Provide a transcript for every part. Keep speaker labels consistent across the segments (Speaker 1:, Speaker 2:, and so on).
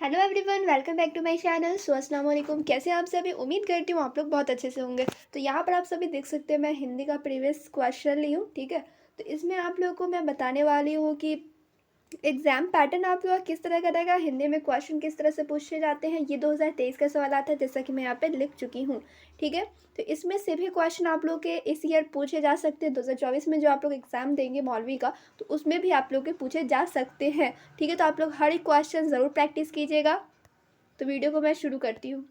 Speaker 1: Hello everyone, welcome back to my channel. So अस्सलाम वालेकुम। कैसे हैं आप सभी? उम्मीद करती हूँ आप लोग बहुत अच्छे से होंगे। तो यहाँ पर आप सभी देख सकते हैं मैं हिंदी का प्रीवियस क्वेश्चन ली हूँ, ठीक है। तो इसमें आप लोगों को मैं बताने वाली हूँ कि एग्जाम पैटर्न आप लोग का किस तरह का रहेगा, हिंदी में क्वेश्चन किस तरह से पूछे जाते हैं। ये 2023 का सवाल आता है, जैसा कि मैं यहाँ पे लिख चुकी हूँ, ठीक है। तो इसमें से भी क्वेश्चन आप लोग के इस ईयर पूछे जा सकते हैं। 2024 में जो आप लोग एग्जाम देंगे मौलवी का, तो उसमें भी आप लोग के पूछे जा सकते हैं, ठीक है। तो आप लोग हर एक क्वेश्चन ज़रूर प्रैक्टिस कीजिएगा। तो वीडियो को मैं शुरू करती हूँ।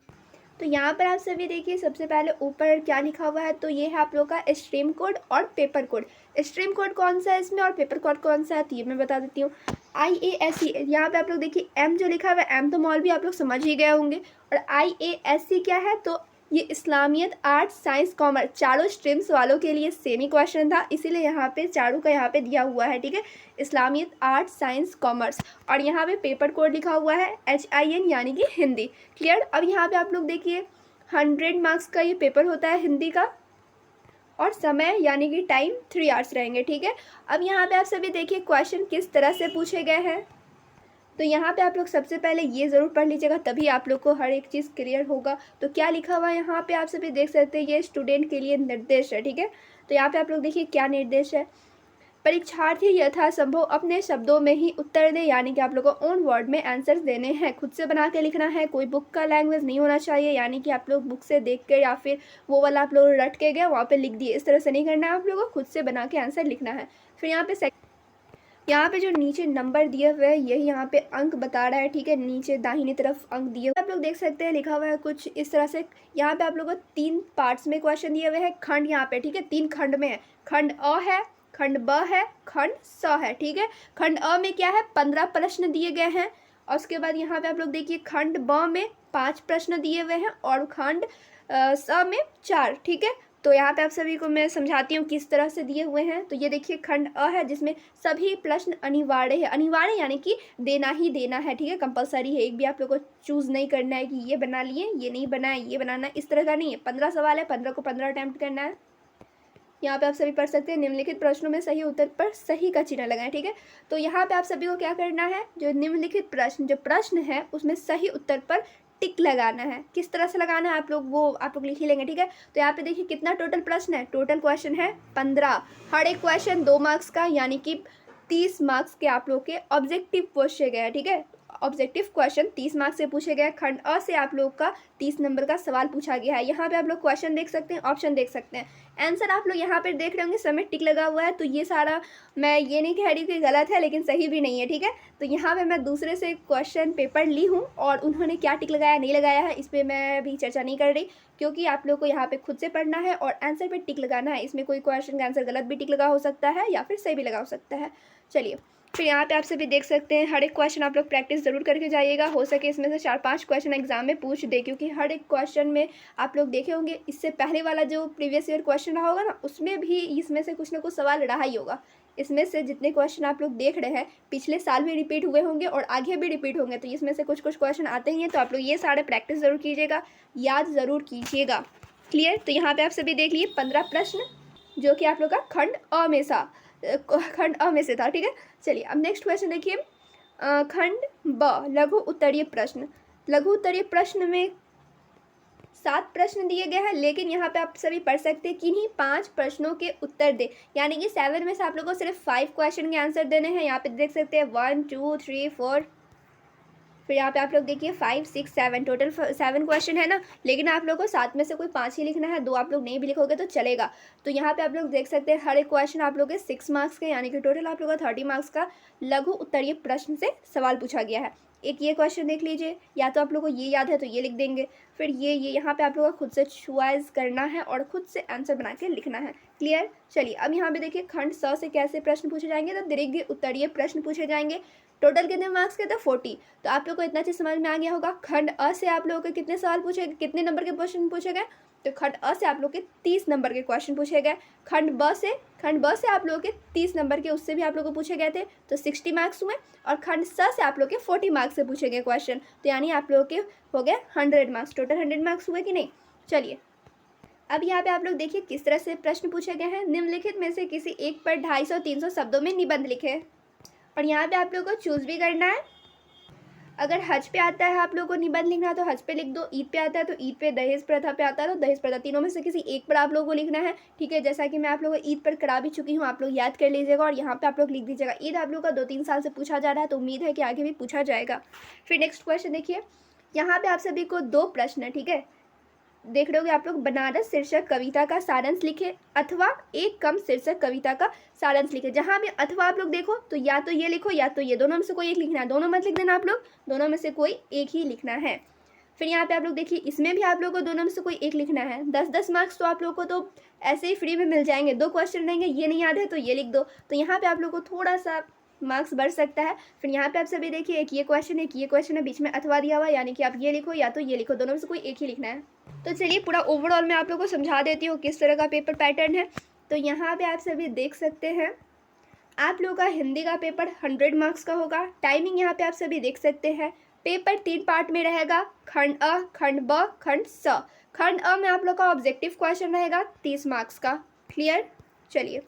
Speaker 1: तो यहाँ पर आप सभी देखिए, सबसे पहले ऊपर क्या लिखा हुआ है, तो ये है आप लोग का स्ट्रीम कोड और पेपर कोड। स्ट्रीम कोड कौन सा है इसमें और पेपर कोड कौन सा है, तो ये मैं बता देती हूँ। IASC, यहाँ पे आप लोग देखिए एम जो लिखा हुआ है, एम तो मौलवी आप लोग समझ ही गए होंगे। और IASC क्या है, तो ये इस्लामियत, आर्ट्स, साइंस, कॉमर्स, चारों स्ट्रीम्स वालों के लिए सेम ही क्वेश्चन था, इसीलिए यहाँ पे चारों का यहाँ पे दिया हुआ है, ठीक है। इस्लामियत, आर्ट्स, साइंस, कॉमर्स। और यहाँ पे पेपर कोड लिखा हुआ है HIN, यानी कि हिंदी। क्लियर। अब यहाँ पे आप लोग देखिए 100 मार्क्स का ये पेपर होता है हिंदी का, और समय यानी कि टाइम 3 आवर्स रहेंगे, ठीक है। अब यहाँ पे आप सभी देखिए क्वेश्चन किस तरह से पूछे गए हैं। तो यहाँ पे आप लोग सबसे पहले ये ज़रूर पढ़ लीजिएगा, तभी आप लोग को हर एक चीज़ क्लियर होगा। तो क्या लिखा हुआ है यहाँ पे आप सभी देख सकते हैं, ये स्टूडेंट के लिए निर्देश है, ठीक है। तो यहाँ पे आप लोग देखिए क्या निर्देश है। परीक्षार्थी यथासंभव अपने शब्दों में ही उत्तर दे, यानी कि आप लोग को ओन वर्ड में आंसर्स देने हैं, खुद से बना के लिखना है। कोई बुक का लैंग्वेज नहीं होना चाहिए, यानी कि आप लोग बुक से देख के या फिर वो वाला आप लोग रट के गए वहाँ पे लिख दिए, इस तरह से नहीं करना है। आप लोगों को खुद से बना के आंसर लिखना है। फिर यहाँ पे जो नीचे नंबर दिए हुए हैं, यही यहाँ पे अंक बता रहा है, ठीक है। नीचे दाहिनी तरफ अंक दिए हुए आप लोग देख सकते हैं, लिखा हुआ है कुछ इस तरह से। यहाँ पे आप लोगों को 3 पार्ट्स में क्वेश्चन दिए हुए हैं, खंड यहाँ पे, ठीक है। 3 खंड में है, खंड अ है, खंड ब है, खंड स है, ठीक है। खंड अ में क्या है, 15 प्रश्न दिए गए हैं। और उसके बाद यहाँ पे आप लोग देखिए खंड ब में 5 प्रश्न दिए हुए हैं, और खंड स में 4, ठीक है। तो यहाँ पे आप सभी को मैं समझाती हूँ किस तरह से दिए हुए हैं। तो ये देखिए खंड अ है, जिसमें सभी प्रश्न अनिवार्य है। अनिवार्य यानी कि देना ही देना है, ठीक है, कंपलसरी है। एक भी आप लोग को चूज नहीं करना है कि ये बना लिए, ये नहीं बना है, ये बनाना है, इस तरह का नहीं है। 15 सवाल है, 15 को 15 अटेम्प्ट करना है। यहाँ पे आप सभी पढ़ सकते हैं, निम्नलिखित प्रश्नों में सही उत्तर पर सही का चिन्ह लगाएं, ठीक है। तो यहाँ पे आप सभी को क्या करना है, जो निम्नलिखित प्रश्न जो प्रश्न है उसमें सही उत्तर पर टिक लगाना है। किस तरह से लगाना है आप लोग वो आप लोग लिख ही लेंगे, ठीक है। तो यहाँ पे देखिए कितना टोटल प्रश्न है, टोटल क्वेश्चन है 15। हर एक क्वेश्चन 2 मार्क्स का, यानी कि 30 मार्क्स के आप लोग के ऑब्जेक्टिव पूछे गए हैं, ठीक है। ऑब्जेक्टिव क्वेश्चन 30 मार्क्स से पूछे गए। खंड अ से आप लोग का 30 नंबर का सवाल पूछा गया है। यहाँ पे आप लोग क्वेश्चन देख सकते हैं, ऑप्शन देख सकते हैं। आंसर आप लोग यहाँ पर देख रहे होंगे, समय टिक लगा हुआ है। तो ये सारा मैं ये नहीं कह रही कि गलत है, लेकिन सही भी नहीं है, ठीक है। तो यहाँ पे मैं दूसरे से क्वेश्चन पेपर ली हूँ, और उन्होंने क्या टिक लगाया नहीं लगाया है इस पर मैं अभी चर्चा नहीं कर रही, क्योंकि आप लोग को यहाँ पे खुद से पढ़ना है और आंसर पे टिक लगाना है। इसमें कोई क्वेश्चन का आंसर गलत भी टिक लगा हो सकता है या फिर सही भी लगा हो सकता है। चलिए, फिर यहाँ पे आप सभी देख सकते हैं, हर एक क्वेश्चन आप लोग प्रैक्टिस ज़रूर करके जाइएगा। हो सके इसमें से 4-5 क्वेश्चन एग्जाम में पूछ दे, क्योंकि हर एक क्वेश्चन में आप लोग देखे होंगे, इससे पहले वाला जो प्रीवियस ईयर क्वेश्चन रहा होगा ना, उसमें भी इसमें से कुछ ना कुछ सवाल रहा ही होगा। इसमें से जितने क्वेश्चन आप लोग देख रहे हैं, पिछले साल भी रिपीट हुए होंगे और आगे भी रिपीट होंगे, तो इसमें से कुछ कुछ क्वेश्चन आते ही हैं। तो आप लोग ये सारे प्रैक्टिस ज़रूर कीजिएगा, याद ज़रूर कीजिएगा। क्लियर। तो यहाँ पे आप सभी देख लिए 15 प्रश्न, जो कि आप लोग का खंड अ में से था, ठीक है। चलिए अब नेक्स्ट क्वेश्चन देखिए, खंड ब, लघु उत्तरीय प्रश्न। लघु उत्तरीय प्रश्न में 7 प्रश्न दिए गए हैं, लेकिन यहाँ पे आप सभी पढ़ सकते हैं किन्हीं 5 प्रश्नों के उत्तर दे, यानी कि 7 में से आप लोगों को सिर्फ 5 क्वेश्चन के आंसर देने हैं। यहाँ पे देख सकते हैं 1 2 3 4, फिर यहाँ पे आप लोग देखिए 5 6 7, टोटल 7 क्वेश्चन है ना, लेकिन आप लोग को 7 में से कोई 5 ही लिखना है, 2 आप लोग नहीं भी लिखोगे तो चलेगा। तो यहाँ पे आप लोग देख सकते हैं हर एक क्वेश्चन आप लोग के 6 मार्क्स के, यानी कि टोटल आप लोग का 30 मार्क्स का लघु उत्तरीय प्रश्न से सवाल पूछा गया है। एक ये क्वेश्चन देख लीजिए, या तो आप लोग को ये याद है तो ये लिख देंगे, फिर ये यहाँ पे आप लोग को खुद से चॉइस करना है और खुद से आंसर बना के लिखना है। क्लियर। चलिए अब यहाँ पे देखिए खंड स से कैसे प्रश्न पूछे जाएंगे, तो दीर्घ उत्तरीय प्रश्न पूछे जाएंगे। टोटल कितने मार्क्स के थे, 40। तो आप लोग को इतना चीज समझ में आ गया होगा। खंड अ से आप लोगों के कितने सवाल पूछे, कितने नंबर के क्वेश्चन पूछे गए, तो खंड अ से आप लोग के 30 नंबर के क्वेश्चन पूछे गए। खंड ब से आप लोगों के 30 नंबर के उससे भी आप लोगों को पूछे गए थे, तो 60 मार्क्स हुए। और खंड स से आप लोग के 40 मार्क्स से पूछे गए क्वेश्चन, तो यानी आप लोगों के हो गए 100 मार्क्स, टोटल 100 मार्क्स हुए कि नहीं। चलिए अब यहाँ पे आप लोग देखिए किस तरह से प्रश्न पूछे गए हैं। निम्नलिखित में से किसी एक पर 250-300 शब्दों में निबंध लिखे, और यहाँ पे आप लोग को चूज भी करना है। अगर हज पे आता है आप लोगों को निबंध लिखना तो हज पे लिख दो, ईद पे आता है तो ईद पे, दहेज प्रथा पे आता है तो दहेज प्रथा, तीनों में से किसी एक पर आप लोगों को लिखना है, ठीक है। जैसा कि मैं आप लोगों को ईद पर करा भी चुकी हूँ, आप लोग याद कर लीजिएगा और यहाँ पे आप लोग लिख दीजिएगा। ईद आप लोग का 2-3 साल से पूछा जा रहा है तो उम्मीद है कि आगे भी पूछा जाएगा। फिर नेक्स्ट क्वेश्चन देखिए, यहाँ पे आप सभी को 2 प्रश्न है, ठीक है। देख रहे होगे आप लोग, बनारस शीर्षक कविता का सारांश लिखे अथवा एक कम शीर्षक कविता का सारांश लिखे। जहाँ भी अथवा आप लोग देखो तो या तो ये लिखो या तो ये, दोनों में से कोई एक लिखना है, दोनों मत लिख देना आप लोग, दोनों में से कोई एक ही लिखना है। फिर यहाँ पे आप लोग देखिए, इसमें भी आप लोग को दोनों में से कोई एक लिखना है। 10-10 मार्क्स तो आप लोग को तो ऐसे ही फ्री में मिल जाएंगे। 2 क्वेश्चन रहेंगे, ये नहीं याद है तो ये लिख दो, तो यहाँ पे आप लोग को थोड़ा सा मार्क्स बढ़ सकता है। फिर यहाँ पे आप सभी देखिए, एक ये क्वेश्चन है, एक ये क्वेश्चन है, बीच में अथवा दिया हुआ, यानी कि आप ये लिखो या तो ये लिखो, दोनों में से कोई एक ही लिखना है। तो चलिए पूरा ओवरऑल मैं आप लोगों को समझा देती हूँ किस तरह का पेपर पैटर्न है। तो यहाँ पे आप सभी देख सकते हैं, आप लोगों का हिंदी का पेपर 100 मार्क्स का होगा। टाइमिंग यहाँ पे आप सभी देख सकते हैं। पेपर 3 पार्ट में रहेगा, खंड अ, खंड ब, खंड स। खंड अ में आप लोग का ऑब्जेक्टिव क्वेश्चन रहेगा 30 मार्क्स का। क्लियर? चलिए,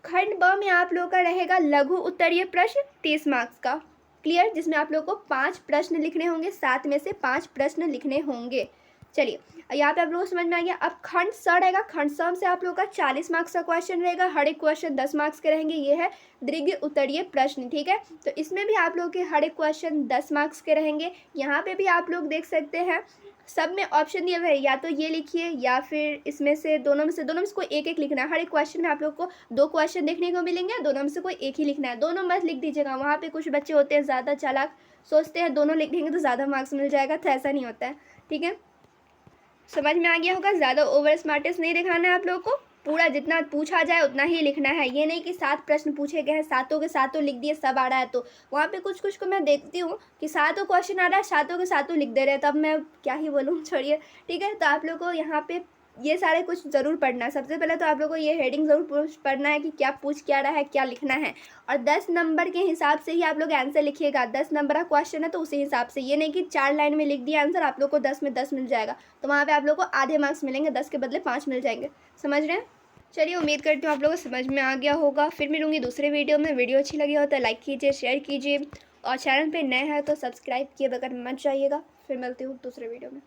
Speaker 1: खंड ब में आप लोग का रहेगा लघु उत्तरीय प्रश्न 30 मार्क्स का। क्लियर? जिसमें आप लोग को 5 प्रश्न लिखने होंगे, 7 में से 5 प्रश्न लिखने होंगे। चलिए, यहाँ पे आप लोगों को समझ में आ गया। अब खंड स रहेगा, खंड स से आप लोग का 40 मार्क्स का क्वेश्चन रहेगा, हर एक क्वेश्चन 10 मार्क्स के रहेंगे। ये है दीर्घ उत्तरीय प्रश्न, ठीक है। तो इसमें भी आप लोग के हर एक क्वेश्चन 10 मार्क्स के रहेंगे। यहाँ पे भी आप लोग देख सकते हैं, सब में ऑप्शन दिए हुए हैं, या तो ये लिखिए या फिर इसमें से दोनों में से कोई एक एक लिखना है। हर एक क्वेश्चन में आप लोग को 2 क्वेश्चन देखने को मिलेंगे, दोनों में से कोई एक ही लिखना है। दोनों मत लिख दीजिएगा, वहाँ पे कुछ बच्चे होते हैं ज़्यादा चालाक, सोचते हैं दोनों लिख देंगे तो ज़्यादा मार्क्स मिल जाएगा, तो ऐसा नहीं होता है, ठीक है। समझ में आ गया होगा। ज़्यादा ओवर स्मार्टेस्ट नहीं दिखाना है आप लोगों को, पूरा जितना पूछा जाए उतना ही लिखना है। ये नहीं कि 7 प्रश्न पूछे गए हैं, सातों के सातों लिख दिए, सब आ रहा है। तो वहाँ पे कुछ कुछ को मैं देखती हूँ कि सातों क्वेश्चन आ रहा है, सातों के सातों लिख दे रहे हैं, तब मैं क्या ही बोलूँ, छोड़िए, ठीक है। तो आप लोग को यहाँ पे ये सारे कुछ ज़रूर पढ़ना है। सबसे पहले तो आप लोग को ये हेडिंग ज़रूर पढ़ना है कि क्या पूछ क्या रहा है, क्या लिखना है। और 10 नंबर के हिसाब से ही आप लोग आंसर लिखिएगा। 10 नंबर का क्वेश्चन है तो उसी हिसाब से, ये नहीं कि 4 लाइन में लिख दिया आंसर, आप लोग को 10 में 10 मिल जाएगा, तो वहाँ पे आप लोग को आधे मार्क्स मिलेंगे, 10 के बदले 5 मिल जाएंगे। समझ रहे हैं? चलिए, उम्मीद करती हूँ आप लोगों को समझ में आ गया होगा। फिर मिलूंगी दूसरे वीडियो में। वीडियो अच्छी लगी हो तो लाइक कीजिए, शेयर कीजिए, और चैनल पे नए हैं तो सब्सक्राइब किए बगैर मत जाइएगा। फिर मिलती हूँ दूसरे वीडियो में।